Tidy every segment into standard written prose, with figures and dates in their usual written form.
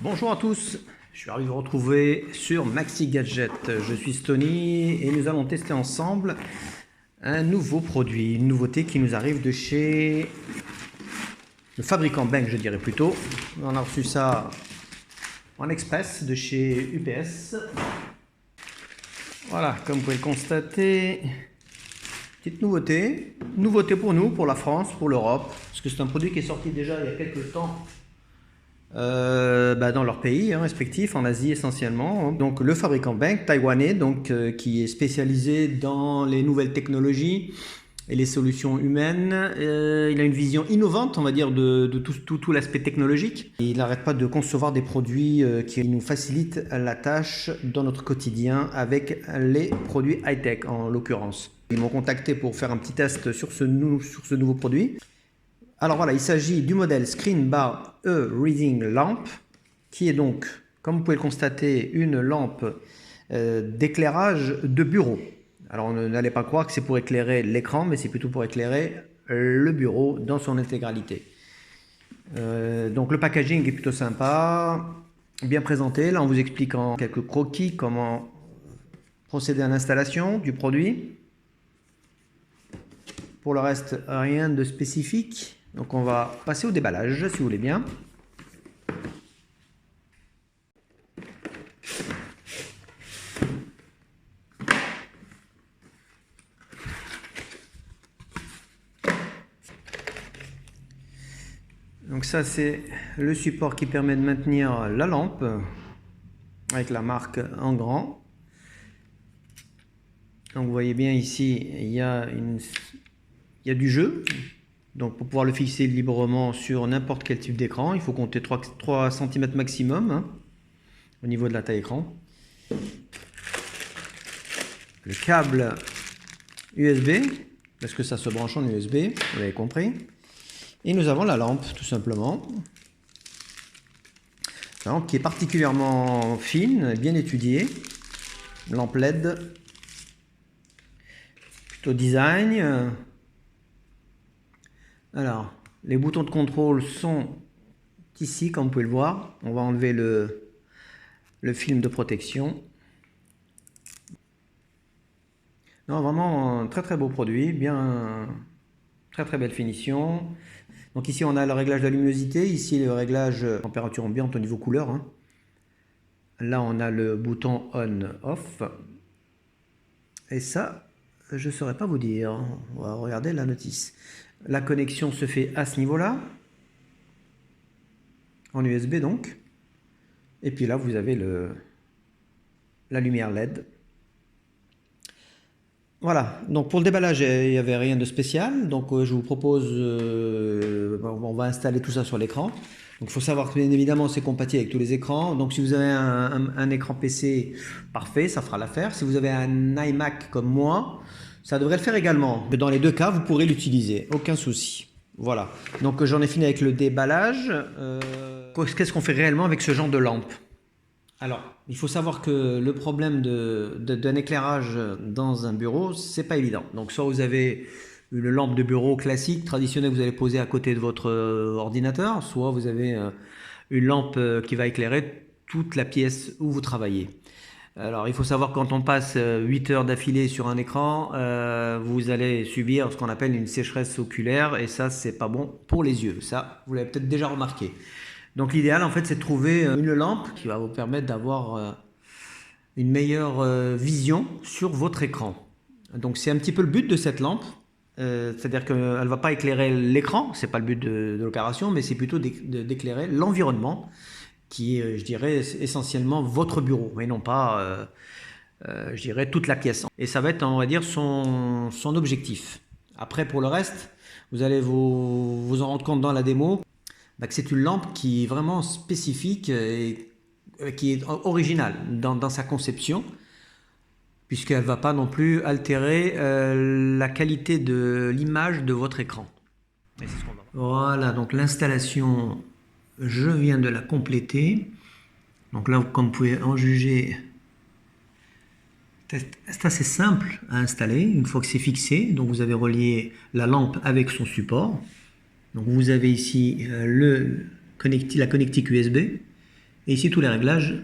Bonjour à tous, je suis ravi de vous retrouver sur Maxi Gadget. Je suis Stony et nous allons tester ensemble un nouveau produit, une nouveauté qui nous arrive de chez le fabricant Benk, je dirais plutôt. On a reçu ça en express de chez UPS. Voilà, comme vous pouvez le constater, petite nouveauté. Nouveauté pour nous, pour la France, pour l'Europe, parce que c'est un produit qui est sorti déjà il y a quelques temps. Dans leur pays respectifs, en Asie essentiellement. Donc le fabricant Benk, taïwanais, qui est spécialisé dans les nouvelles technologies et les solutions humaines. Il a une vision innovante, on va dire, de tout l'aspect technologique. Il n'arrête pas de concevoir des produits qui nous facilitent la tâche dans notre quotidien avec les produits high-tech en l'occurrence. Ils m'ont contacté pour faire un petit test sur ce nouveau produit. Alors voilà, il s'agit du modèle Screen Bar E-Reading Lamp, qui est donc, comme vous pouvez le constater, une lampe d'éclairage de bureau. Alors n'allez pas croire que c'est pour éclairer l'écran, mais c'est plutôt pour éclairer le bureau dans son intégralité. Donc le packaging est plutôt sympa, bien présenté. Là on vous explique en quelques croquis comment procéder à l'installation du produit. Pour le reste, rien de spécifique. Donc on va passer au déballage, si vous voulez bien. Donc ça, c'est le support qui permet de maintenir la lampe, avec la marque en grand. Donc vous voyez bien ici, il y a du jeu. Donc pour pouvoir le fixer librement sur n'importe quel type d'écran, il faut compter 3 cm maximum au niveau de la taille écran. Le câble USB, parce que ça se branche en USB, vous l'avez compris. Et nous avons la lampe, tout simplement. La lampe qui est particulièrement fine, bien étudiée. Lampe LED, plutôt design. Alors, les boutons de contrôle sont ici, comme vous pouvez le voir. On va enlever le film de protection. Non, vraiment un très très beau produit, bien très belle finition. Donc ici on a le réglage de la luminosité, ici le réglage température ambiante au niveau couleur. Là on a le bouton on/off. Et ça, je ne saurais pas vous dire. On va regarder la notice. La connexion se fait à ce niveau-là, en USB donc. Et puis là, vous avez la lumière LED. Voilà, donc pour le déballage, il n'y avait rien de spécial. Donc je vous propose, on va installer tout ça sur l'écran. Donc il faut savoir que bien évidemment, c'est compatible avec tous les écrans. Donc si vous avez un écran PC, parfait, ça fera l'affaire. Si vous avez un iMac comme moi, ça devrait le faire également. Dans les deux cas, vous pourrez l'utiliser, aucun souci. Voilà, donc j'en ai fini avec le déballage. Qu'est-ce qu'on fait réellement avec ce genre de lampe? Alors, il faut savoir que le problème d'un éclairage dans un bureau, c'est pas évident. Donc soit vous avez une lampe de bureau classique, traditionnelle, que vous allez poser à côté de votre ordinateur, soit vous avez une lampe qui va éclairer toute la pièce où vous travaillez. Alors, il faut savoir que quand on passe 8 heures d'affilée sur un écran, vous allez subir ce qu'on appelle une sécheresse oculaire et ça, c'est pas bon pour les yeux. Ça, vous l'avez peut-être déjà remarqué. Donc, l'idéal, en fait, c'est de trouver une lampe qui va vous permettre d'avoir une meilleure vision sur votre écran. Donc, c'est un petit peu le but de cette lampe. C'est-à-dire qu'elle ne va pas éclairer l'écran, c'est pas le but de l'opération, mais c'est plutôt d'éclairer l'environnement qui est, je dirais, essentiellement votre bureau, et non pas, je dirais, toute la pièce. Et ça va être, on va dire, son objectif. Après, pour le reste, vous allez vous en rendre compte dans la démo, que c'est une lampe qui est vraiment spécifique et qui est originale dans sa conception, puisqu'elle ne va pas non plus altérer la qualité de l'image de votre écran. Et c'est ce qu'on va voir. Voilà, donc l'installation, je viens de la compléter. Donc là, comme vous pouvez en juger, c'est assez simple à installer une fois que c'est fixé. Donc vous avez relié la lampe avec son support. Donc vous avez ici la connectique USB Et ici tous les réglages.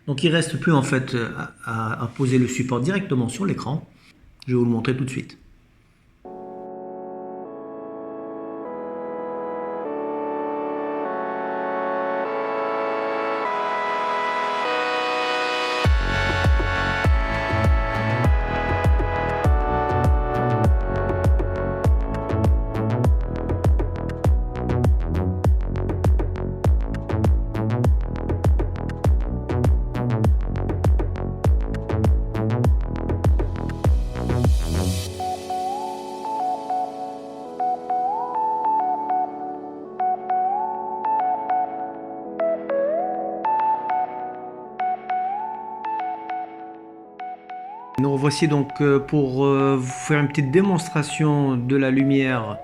Donc il ne reste plus en fait à poser le support directement sur l'écran. Je vais vous le montrer tout de suite. Nous revoici donc pour vous faire une petite démonstration de la lumière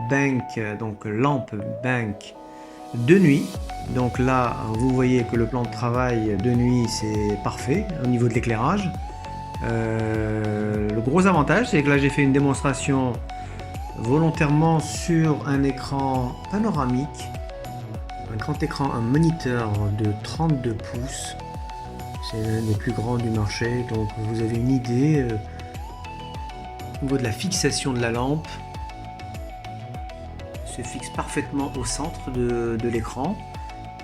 bank, donc lampe bank de nuit. Donc là, vous voyez que le plan de travail de nuit c'est parfait au niveau de l'éclairage. Le gros avantage, c'est que là j'ai fait une démonstration volontairement sur un écran panoramique, un grand écran, un moniteur de 32 pouces. C'est l'un des plus grands du marché, donc vous avez une idée au niveau de la fixation de la lampe. Elle se fixe parfaitement au centre de l'écran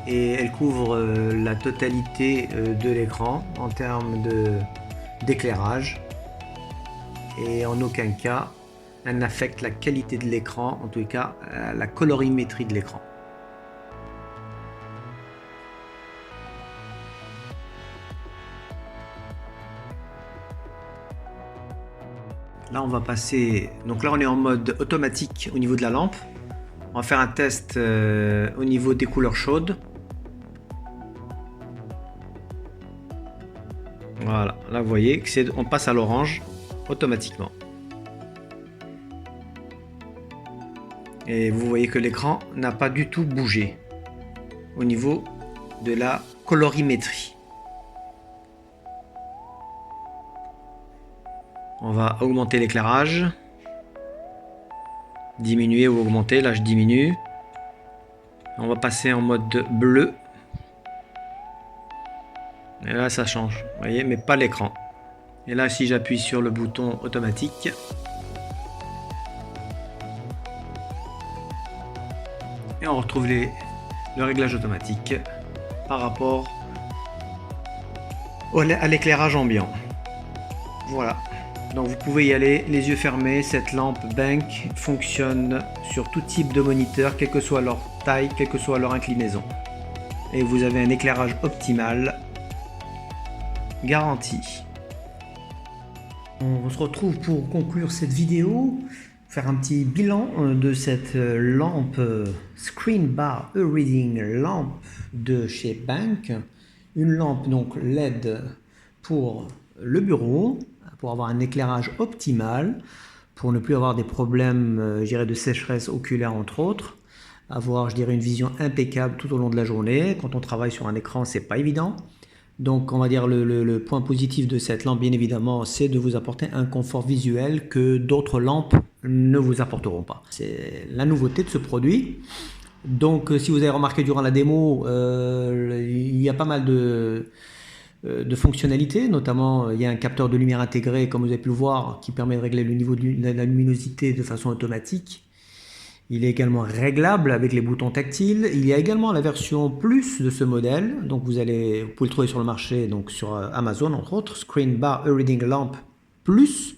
et elle couvre la totalité de l'écran en termes d'éclairage, et en aucun cas elle n'affecte la qualité de l'écran, en tout cas la colorimétrie de l'écran. Là on va passer, donc là on est en mode automatique au niveau de la lampe. On va faire un test au niveau des couleurs chaudes. Voilà, là vous voyez que on passe à l'orange automatiquement. Et vous voyez que l'écran n'a pas du tout bougé au niveau de la colorimétrie. On va augmenter l'éclairage, diminuer ou augmenter. Là je diminue. On va passer en mode bleu. Et là ça change, vous voyez, mais pas l'écran. Et là si j'appuie sur le bouton automatique, et on retrouve le réglage automatique par rapport à l'éclairage ambiant. Voilà. Donc vous pouvez y aller les yeux fermés. Cette lampe bank fonctionne sur tout type de moniteur, quelle que soit leur taille, quelle que soit leur inclinaison. Et vous avez un éclairage optimal garanti. On se retrouve pour conclure cette vidéo, faire un petit bilan de cette lampe Screen Bar E-Reading lampe de chez Bank. Une lampe donc LED pour le bureau, pour avoir un éclairage optimal, pour ne plus avoir des problèmes je dirais, de sécheresse oculaire entre autres, avoir je dirais, une vision impeccable tout au long de la journée. Quand on travaille sur un écran, c'est pas évident. Donc on va dire le point positif de cette lampe, bien évidemment, c'est de vous apporter un confort visuel que d'autres lampes ne vous apporteront pas. C'est la nouveauté de ce produit. Donc si vous avez remarqué durant la démo, il y a pas mal de fonctionnalités, notamment il y a un capteur de lumière intégré, comme vous avez pu le voir, qui permet de régler le niveau de la luminosité de façon automatique. Il est également réglable avec les boutons tactiles. Il y a également la version plus de ce modèle, donc vous pouvez le trouver sur le marché, donc sur Amazon entre autres, Screen Bar E-Reading Lamp Plus.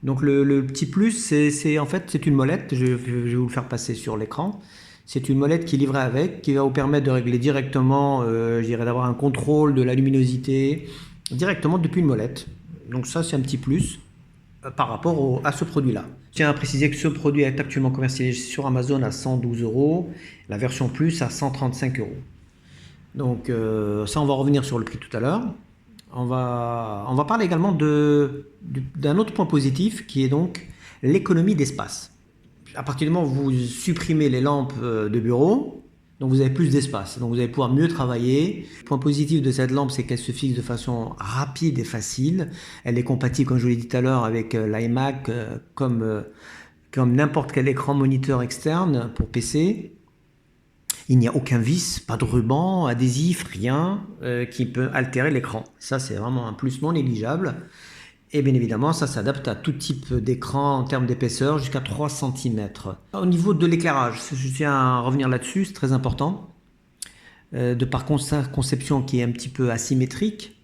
Donc le petit plus, en fait c'est une molette, je vais vous le faire passer sur l'écran. C'est une molette qui est livrée avec, qui va vous permettre de régler directement, je dirais d'avoir un contrôle de la luminosité directement depuis une molette. Donc ça c'est un petit plus par rapport à ce produit-là. Je tiens à préciser que ce produit est actuellement commercialisé sur Amazon à 112 €, la version plus à 135 €. Donc ça on va revenir sur le prix tout à l'heure. On va parler également d'un autre point positif qui est donc l'économie d'espace. À partir du moment où vous supprimez les lampes de bureau, donc vous avez plus d'espace, donc vous allez pouvoir mieux travailler. Le point positif de cette lampe, c'est qu'elle se fixe de façon rapide et facile. Elle est compatible, comme je vous l'ai dit tout à l'heure, avec l'iMac comme n'importe quel écran moniteur externe pour PC. Il n'y a aucun vis, pas de ruban, adhésif, rien qui peut altérer l'écran. Ça, c'est vraiment un plus non négligeable. Et bien évidemment, ça s'adapte à tout type d'écran en termes d'épaisseur, jusqu'à 3 cm. Au niveau de l'éclairage, je tiens à revenir là-dessus, c'est très important. De par sa conception qui est un petit peu asymétrique,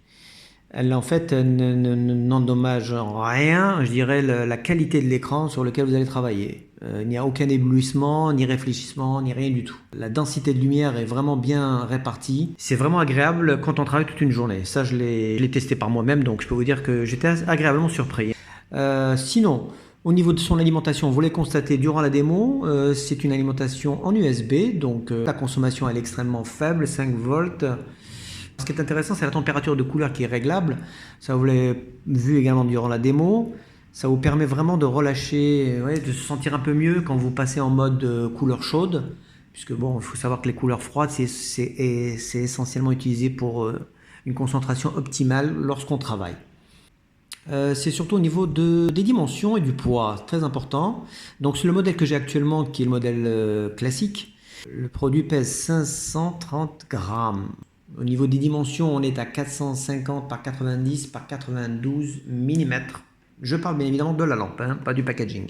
elle en fait n'endommage rien, je dirais, la qualité de l'écran sur lequel vous allez travailler. Il n'y a aucun éblouissement, ni réfléchissement, ni rien du tout. La densité de lumière est vraiment bien répartie. C'est vraiment agréable quand on travaille toute une journée. Ça, je l'ai testé par moi-même, donc je peux vous dire que j'étais agréablement surpris. Sinon, au niveau de son alimentation, vous l'avez constaté durant la démo, c'est une alimentation en USB, donc la consommation elle est extrêmement faible, 5 volts. Ce qui est intéressant, c'est la température de couleur qui est réglable. Ça, vous l'avez vu également durant la démo. Ça vous permet vraiment de relâcher, de se sentir un peu mieux quand vous passez en mode couleur chaude. Puisque bon, il faut savoir que les couleurs froides, c'est essentiellement utilisé pour une concentration optimale lorsqu'on travaille. C'est surtout au niveau des dimensions et du poids, très important. Donc c'est le modèle que j'ai actuellement, qui est le modèle classique. Le produit pèse 530 grammes. Au niveau des dimensions, on est à 450 par 90 par 92 mm. Je parle bien évidemment de la lampe, hein, pas du packaging.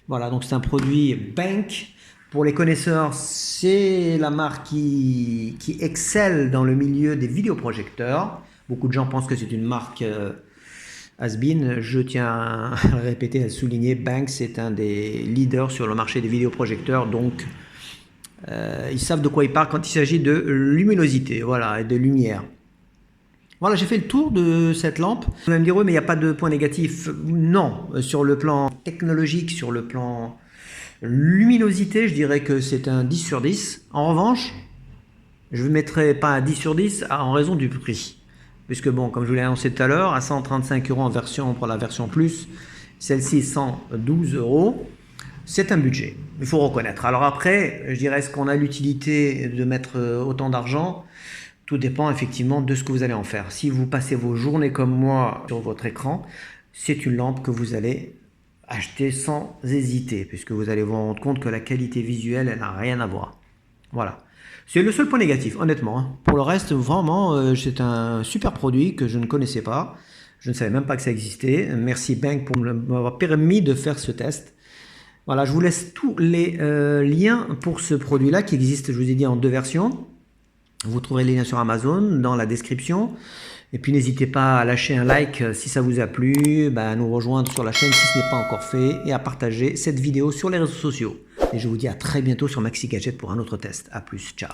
Voilà, donc c'est un produit Bank. Pour les connaisseurs, c'est la marque qui excelle dans le milieu des vidéoprojecteurs. Beaucoup de gens pensent que c'est une marque has-been. Je tiens à répéter, à souligner, Bank, c'est un des leaders sur le marché des vidéoprojecteurs, donc ils savent de quoi ils parlent quand il s'agit de luminosité, voilà, et de lumière. Voilà, j'ai fait le tour de cette lampe. Vous allez me dire, oui, mais il n'y a pas de point négatif. Non, sur le plan technologique, sur le plan luminosité, je dirais que c'est un 10 sur 10. En revanche, je ne mettrai pas un 10 sur 10 en raison du prix. Puisque bon, comme je vous l'ai annoncé tout à l'heure, à 135 € en version pour la version plus, celle-ci 112 €. C'est un budget, il faut reconnaître. Alors après, je dirais, est-ce qu'on a l'utilité de mettre autant d'argent? Tout dépend effectivement de ce que vous allez en faire. Si vous passez vos journées comme moi sur votre écran, c'est une lampe que vous allez acheter sans hésiter, puisque vous allez vous rendre compte que la qualité visuelle, elle n'a rien à voir. Voilà. C'est le seul point négatif, honnêtement, hein. Pour le reste, vraiment, c'est un super produit que je ne connaissais pas. Je ne savais même pas que ça existait. Merci Bank pour m'avoir permis de faire ce test. Voilà, je vous laisse tous les liens pour ce produit-là qui existe, je vous ai dit, en 2 versions. Vous trouverez les liens sur Amazon dans la description. Et puis n'hésitez pas à lâcher un like si ça vous a plu, à nous rejoindre sur la chaîne si ce n'est pas encore fait et à partager cette vidéo sur les réseaux sociaux. Et je vous dis à très bientôt sur Maxi Gadget pour un autre test. A plus, ciao.